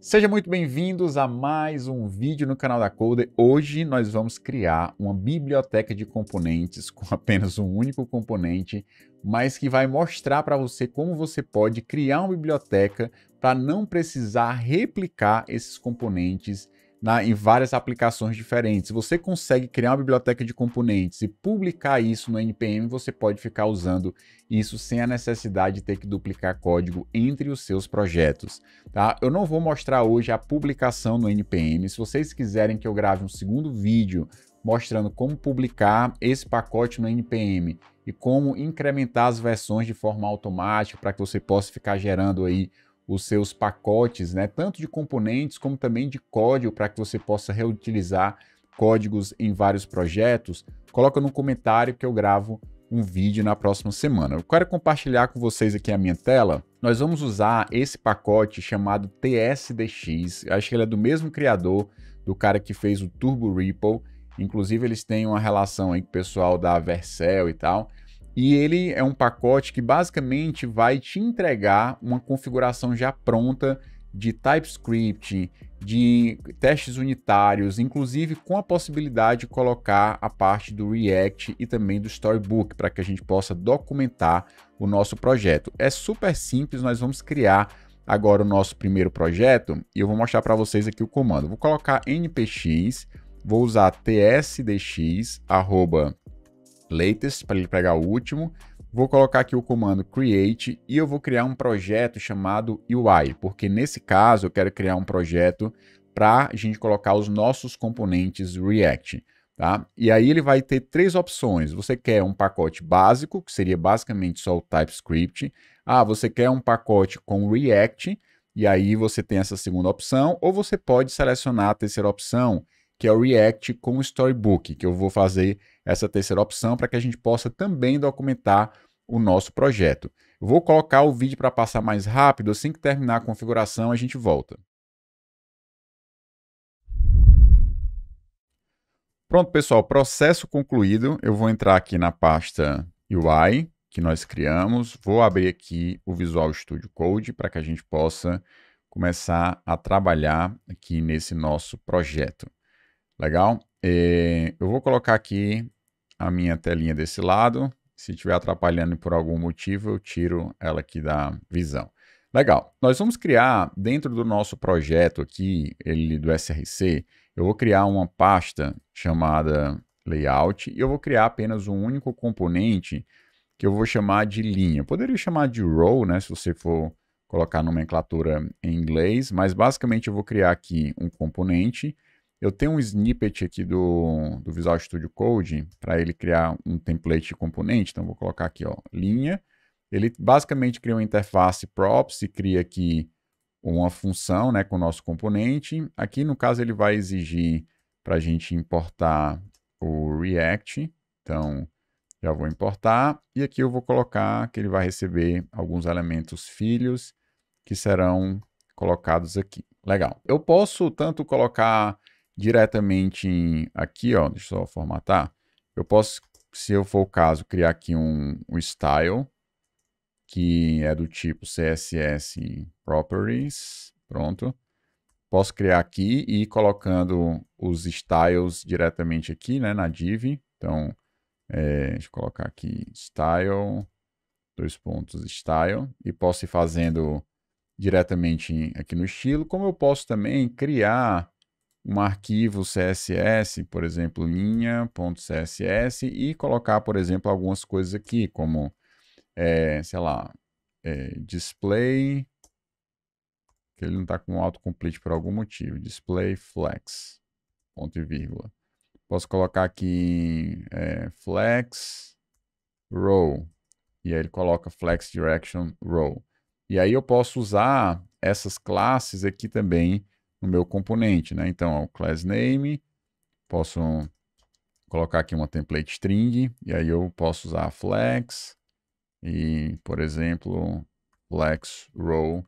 Sejam muito bem-vindos a mais um vídeo no canal da Coder. Hoje nós vamos criar uma biblioteca de componentes com apenas um único componente, mas que vai mostrar para você como você pode criar uma biblioteca para não precisar replicar esses componentes em várias aplicações diferentes. Se você consegue criar uma biblioteca de componentes e publicar isso no NPM, você pode ficar usando isso sem a necessidade de ter que duplicar código entre os seus projetos. Tá? Eu não vou mostrar hoje a publicação no NPM. Se vocês quiserem que eu grave um segundo vídeo mostrando como publicar esse pacote no NPM e como incrementar as versões de forma automática para que você possa ficar gerando aí os seus pacotes, né, tanto de componentes como também de código, para que você possa reutilizar códigos em vários projetos, coloca no comentário que eu gravo um vídeo na próxima semana. Eu quero compartilhar com vocês aqui a minha tela. Nós vamos usar esse pacote chamado TSDX. Acho que ele é do mesmo criador do cara que fez o Turbo Ripple. Inclusive eles têm uma relação aí com o pessoal da Vercel e tal. E ele é um pacote que basicamente vai te entregar uma configuração já pronta de TypeScript, de testes unitários, inclusive com a possibilidade de colocar a parte do React e também do Storybook, para que a gente possa documentar o nosso projeto. É super simples, nós vamos criar agora o nosso primeiro projeto e eu vou mostrar para vocês aqui o comando. Vou colocar npx, vou usar tsdx, latest, para ele pegar o último. Vou colocar aqui o comando create e eu vou criar um projeto chamado UI, porque nesse caso eu quero criar um projeto para a gente colocar os nossos componentes React. Tá? E aí ele vai ter três opções. Você quer um pacote básico, que seria basicamente só o TypeScript. Você quer um pacote com React, e aí você tem essa segunda opção, ou você pode selecionar a terceira opção, que é o React com o Storybook, que eu vou fazer essa terceira opção para que a gente possa também documentar o nosso projeto. Eu vou colocar o vídeo para passar mais rápido, assim que terminar a configuração a gente volta. Pronto, pessoal, processo concluído. Eu vou entrar aqui na pasta UI que nós criamos, vou abrir aqui o Visual Studio Code para que a gente possa começar a trabalhar aqui nesse nosso projeto. Legal? Eu vou colocar aqui a minha telinha desse lado. Se estiver atrapalhando por algum motivo, eu tiro ela aqui da visão. Legal. Nós vamos criar, dentro do nosso projeto aqui, ele do SRC, eu vou criar uma pasta chamada Layout e eu vou criar apenas um único componente que eu vou chamar de linha. Eu poderia chamar de row, né, se você for colocar nomenclatura em inglês, mas basicamente eu vou criar aqui um componente. Eu tenho um snippet aqui do Visual Studio Code para ele criar um template de componente, então vou colocar aqui, ó, linha. Ele basicamente cria uma interface props e cria aqui uma função, né, com o nosso componente. Aqui, no caso, ele vai exigir para a gente importar o React, então já vou importar. E aqui eu vou colocar que ele vai receber alguns elementos filhos que serão colocados aqui. Legal. Eu posso tanto colocar diretamente aqui, ó, deixa eu só formatar. Eu posso, se eu for o caso, criar aqui um style, que é do tipo CSS Properties, pronto. Posso criar aqui e ir colocando os styles diretamente aqui, né, na div. Então, deixa eu colocar aqui style, style, e posso ir fazendo diretamente aqui no estilo, como eu posso também criar um arquivo CSS, por exemplo, linha.css, e colocar, por exemplo, algumas coisas aqui, como, sei lá, display, que ele não está com autocomplete por algum motivo, display flex, ponto e vírgula. Posso colocar aqui flex row, e aí ele coloca flex direction row. E aí eu posso usar essas classes aqui também no meu componente, né? Então, o class name, posso colocar aqui uma template string, e aí eu posso usar flex e, por exemplo, flex row,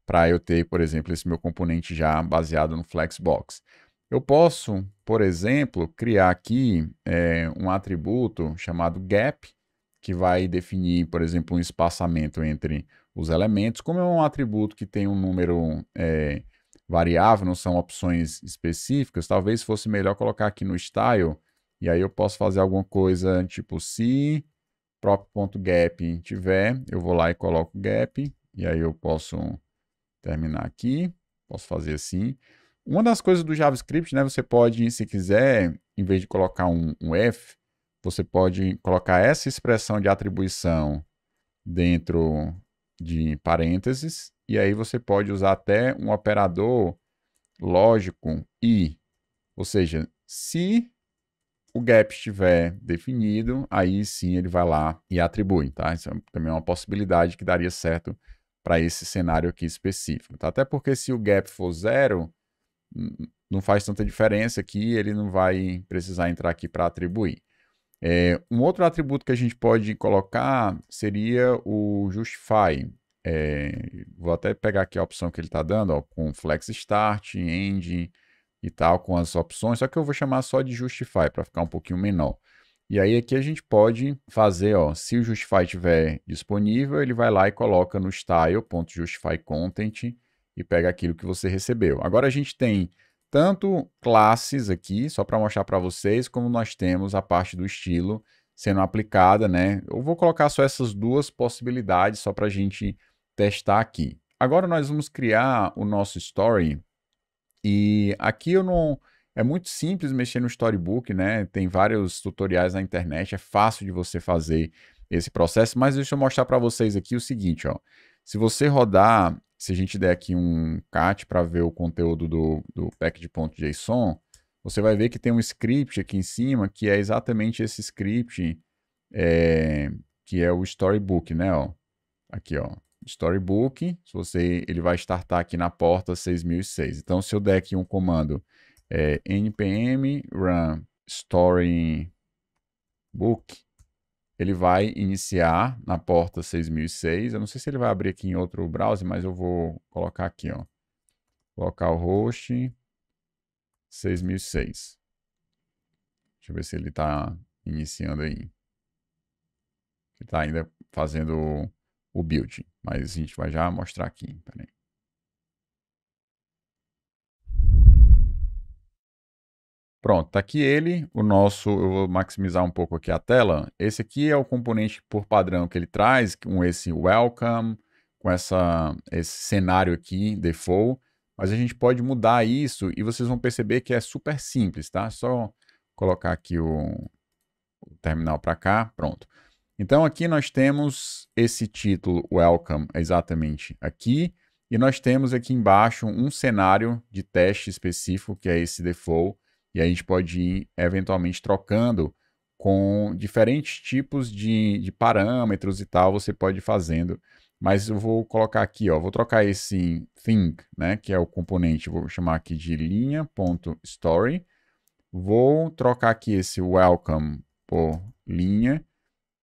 para eu ter, por exemplo, esse meu componente já baseado no flexbox. Eu posso, por exemplo, criar aqui um atributo chamado gap, que vai definir, por exemplo, um espaçamento entre os elementos. Como é um atributo que tem um número variável, não são opções específicas, talvez fosse melhor colocar aqui no style, e aí eu posso fazer alguma coisa tipo se prop.gap tiver, eu vou lá e coloco gap, e aí eu posso terminar aqui, posso fazer assim. Uma das coisas do JavaScript, né, você pode, se quiser, em vez de colocar um F, você pode colocar essa expressão de atribuição dentro de parênteses, e aí você pode usar até um operador lógico e, ou seja, se o gap estiver definido, aí sim ele vai lá e atribui, tá? Isso também é uma possibilidade que daria certo para esse cenário aqui específico, tá? Até porque se o gap for 0, não faz tanta diferença aqui, ele não vai precisar entrar aqui para atribuir. Um outro atributo que a gente pode colocar seria o justify. Vou até pegar aqui a opção que ele está dando, ó, com flex start, end e tal, com as opções, só que eu vou chamar só de justify para ficar um pouquinho menor. E aí aqui a gente pode fazer, ó, se o justify estiver disponível, ele vai lá e coloca no style.justifyContent e pega aquilo que você recebeu. Agora a gente tem tanto classes aqui, só para mostrar para vocês, como nós temos a parte do estilo sendo aplicada, né? Eu vou colocar só essas duas possibilidades só para a gente testar aqui. Agora nós vamos criar o nosso story e aqui eu não... É muito simples mexer no Storybook, né? Tem vários tutoriais na internet, é fácil de você fazer esse processo, mas deixa eu mostrar para vocês aqui o seguinte, ó. Se você rodar, se a gente der aqui um cat para ver o conteúdo do package.json, você vai ver que tem um script aqui em cima, que é exatamente esse script, que é o Storybook, né? Ó. Aqui, ó. Storybook, ele vai startar aqui na porta 6006. Então, se eu der aqui um comando npm run storybook, ele vai iniciar na porta 6006. Eu não sei se ele vai abrir aqui em outro browser, mas eu vou colocar aqui, ó, localhost 6006. Deixa eu ver se ele está iniciando aí. Ele está ainda fazendo o build, mas a gente vai já mostrar aqui. Peraí. Pronto, tá aqui ele, o nosso, eu vou maximizar um pouco aqui a tela. Esse aqui é o componente por padrão que ele traz, com esse welcome, com esse cenário aqui, default, mas a gente pode mudar isso e vocês vão perceber que é super simples, tá? Só colocar aqui o terminal para cá, pronto. Então aqui nós temos esse título welcome exatamente aqui, e nós temos aqui embaixo um cenário de teste específico, que é esse default, e a gente pode ir eventualmente trocando com diferentes tipos de parâmetros e tal, você pode ir fazendo. Mas eu vou colocar aqui, ó, vou trocar esse thing, né, que é o componente, vou chamar aqui de linha.story. Vou trocar aqui esse welcome por linha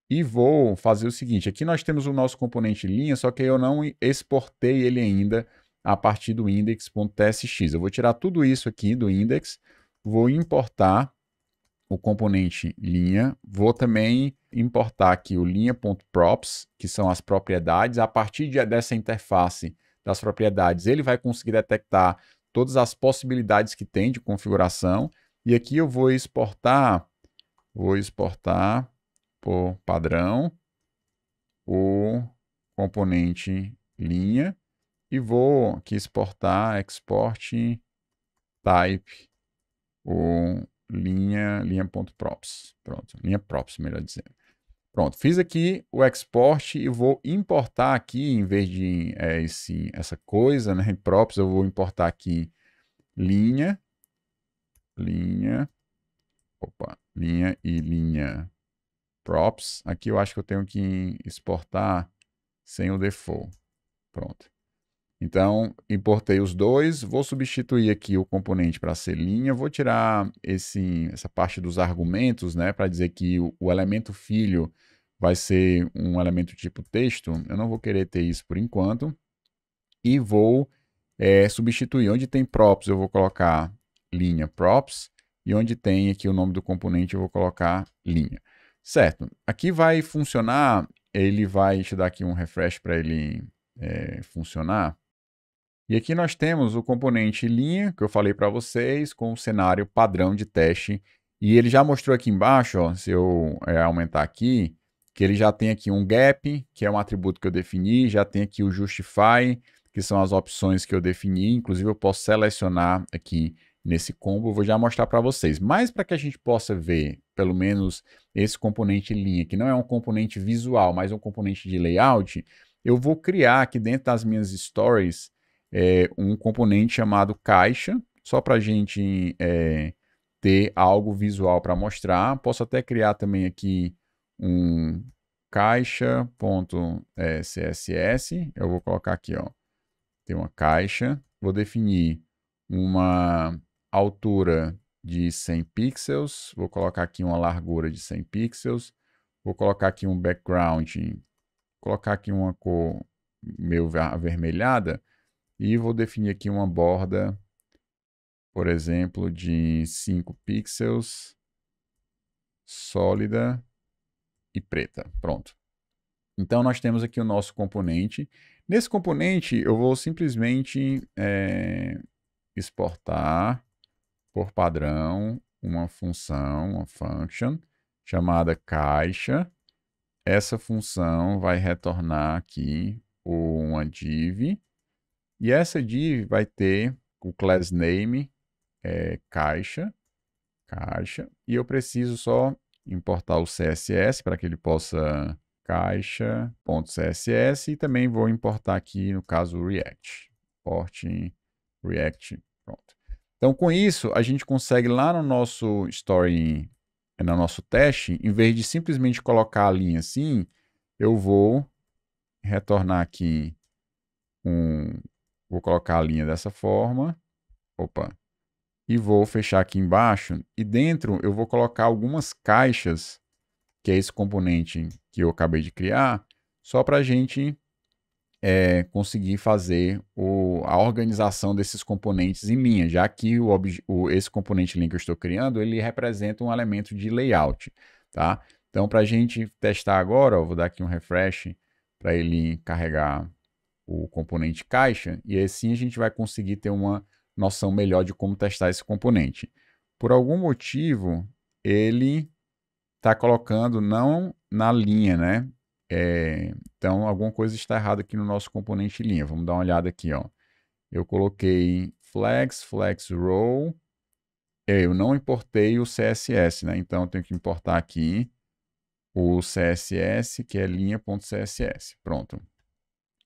e vou fazer o seguinte, aqui nós temos o nosso componente linha, só que eu não exportei ele ainda a partir do index.tsx. Eu vou tirar tudo isso aqui do index, vou importar o componente linha, vou também importar aqui o linha.props, que são as propriedades. A partir dessa interface das propriedades, ele vai conseguir detectar todas as possibilidades que tem de configuração. E aqui eu vou exportar por padrão o componente linha e vou aqui exportar export type o linha.props. Pronto, linha props, melhor dizendo. Pronto, fiz aqui o export e vou importar aqui, em vez de essa coisa, né, props, eu vou importar aqui linha e linha props. Aqui eu acho que eu tenho que exportar sem o default. Pronto. Então, importei os dois, vou substituir aqui o componente para ser linha, vou tirar essa parte dos argumentos, né, para dizer que o elemento filho vai ser um elemento tipo texto. Eu não vou querer ter isso por enquanto. E vou substituir. Onde tem props, eu vou colocar linha props. E onde tem aqui o nome do componente, eu vou colocar linha. Certo. Aqui vai funcionar, ele vai te dar aqui um refresh para ele funcionar. E aqui nós temos o componente linha, que eu falei para vocês, com o cenário padrão de teste. E ele já mostrou aqui embaixo, ó, se eu aumentar aqui, que ele já tem aqui um gap, que é um atributo que eu defini, já tem aqui o justify, que são as opções que eu defini. Inclusive eu posso selecionar aqui nesse combo, vou já mostrar para vocês. Mas para que a gente possa ver, pelo menos, esse componente linha, que não é um componente visual, mas um componente de layout, eu vou criar aqui dentro das minhas stories um componente chamado caixa, só para a gente ter algo visual para mostrar. Posso até criar também aqui um caixa.css. Eu vou colocar aqui, ó, tem uma caixa, vou definir uma altura de 100 pixels, vou colocar aqui uma largura de 100 pixels, vou colocar aqui um background, colocar aqui uma cor meio avermelhada, e vou definir aqui uma borda, por exemplo, de 5 pixels, sólida e preta. Pronto. Então, nós temos aqui o nosso componente. Nesse componente, eu vou simplesmente exportar por padrão uma função, uma function, chamada caixa. Essa função vai retornar aqui uma div. E essa div vai ter o class name caixa, e eu preciso só importar o CSS para que ele possa caixa.css e também vou importar aqui, no caso, o React. Import React, pronto. Então, com isso, a gente consegue lá no nosso story, no nosso teste, em vez de simplesmente colocar a linha assim, eu vou retornar aqui vou colocar a linha dessa forma, e vou fechar aqui embaixo, e dentro eu vou colocar algumas caixas, que é esse componente que eu acabei de criar, só para a gente conseguir fazer a organização desses componentes em linha, já que esse componente linha que eu estou criando, ele representa um elemento de layout, tá? Então, para a gente testar agora, ó, vou dar aqui um refresh para ele carregar o componente caixa, e assim a gente vai conseguir ter uma noção melhor de como testar esse componente. Por algum motivo, ele está colocando não na linha, né? Então, alguma coisa está errada aqui no nosso componente linha. Vamos dar uma olhada aqui, ó. Eu coloquei flex row. Eu não importei o CSS, né? Então, eu tenho que importar aqui o CSS, que é linha.css. Pronto.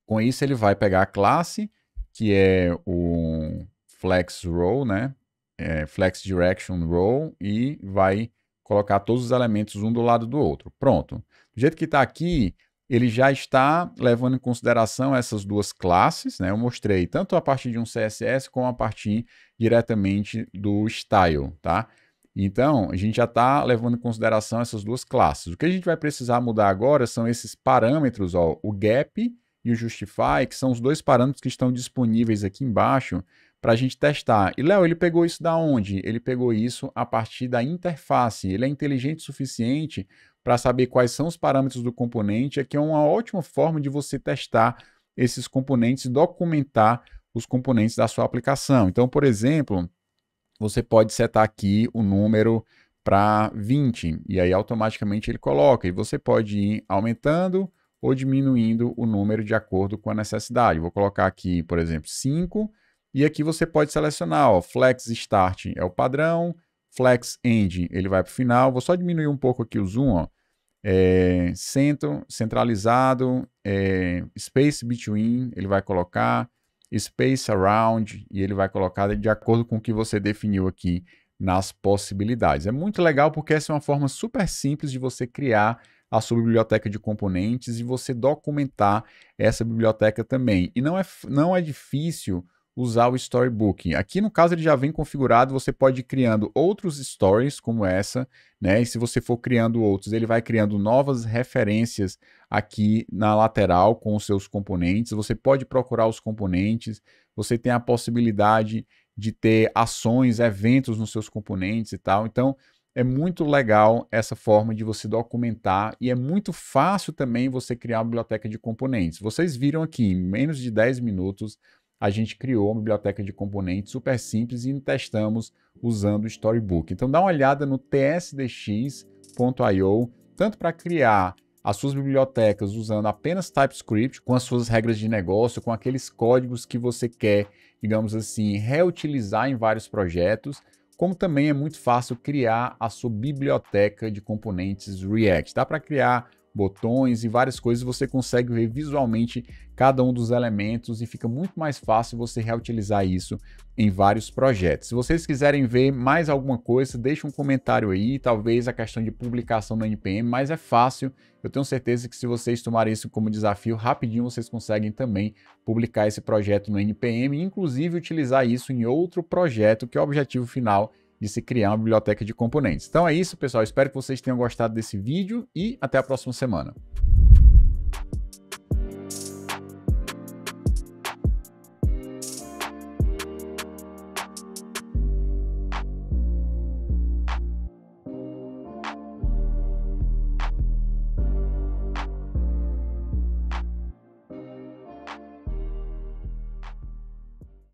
Com isso, ele vai pegar a classe, que é o flex row, né? Flex direction row, e vai colocar todos os elementos um do lado do outro. Pronto. Do jeito que está aqui, ele já está levando em consideração essas duas classes, né? Eu mostrei tanto a partir de um CSS como a partir diretamente do style, tá? Então, a gente já está levando em consideração essas duas classes. O que a gente vai precisar mudar agora são esses parâmetros, ó, o gap e o justify, que são os dois parâmetros que estão disponíveis aqui embaixo para a gente testar. E, Léo, ele pegou isso da onde? Ele pegou isso a partir da interface. Ele é inteligente o suficiente para saber quais são os parâmetros do componente. Aqui é uma ótima forma de você testar esses componentes e documentar os componentes da sua aplicação. Então, por exemplo, você pode setar aqui o número para 20, e aí automaticamente ele coloca. E você pode ir aumentando ou diminuindo o número de acordo com a necessidade. Vou colocar aqui, por exemplo, 5, e aqui você pode selecionar, ó, Flex Start é o padrão, Flex End ele vai para o final. Vou só diminuir um pouco aqui o zoom, ó. Centralizado, Space Between ele vai colocar, Space Around, e ele vai colocar de acordo com o que você definiu aqui nas possibilidades. É muito legal porque essa é uma forma super simples de você criar a sua biblioteca de componentes e você documentar essa biblioteca também. E não é difícil usar o Storybook. Aqui, no caso, ele já vem configurado, você pode ir criando outros stories como essa, né? E se você for criando outros, ele vai criando novas referências aqui na lateral com os seus componentes. Você pode procurar os componentes, você tem a possibilidade de ter ações, eventos nos seus componentes e tal. Então, é muito legal essa forma de você documentar e é muito fácil também você criar uma biblioteca de componentes. Vocês viram aqui, em menos de 10 minutos, a gente criou uma biblioteca de componentes super simples e testamos usando o Storybook. Então dá uma olhada no tsdx.io, tanto para criar as suas bibliotecas usando apenas TypeScript, com as suas regras de negócio, com aqueles códigos que você quer, digamos assim, reutilizar em vários projetos, como também é muito fácil criar a sua biblioteca de componentes React. Dá para criar botões e várias coisas, você consegue ver visualmente cada um dos elementos e fica muito mais fácil você reutilizar isso em vários projetos. Se vocês quiserem ver mais alguma coisa, deixa um comentário aí, talvez a questão de publicação no NPM, mas é fácil. Eu tenho certeza que se vocês tomarem isso como desafio, rapidinho vocês conseguem também publicar esse projeto no NPM e inclusive utilizar isso em outro projeto, que é o objetivo final de se criar uma biblioteca de componentes. Então é isso, pessoal. Espero que vocês tenham gostado desse vídeo e até a próxima semana.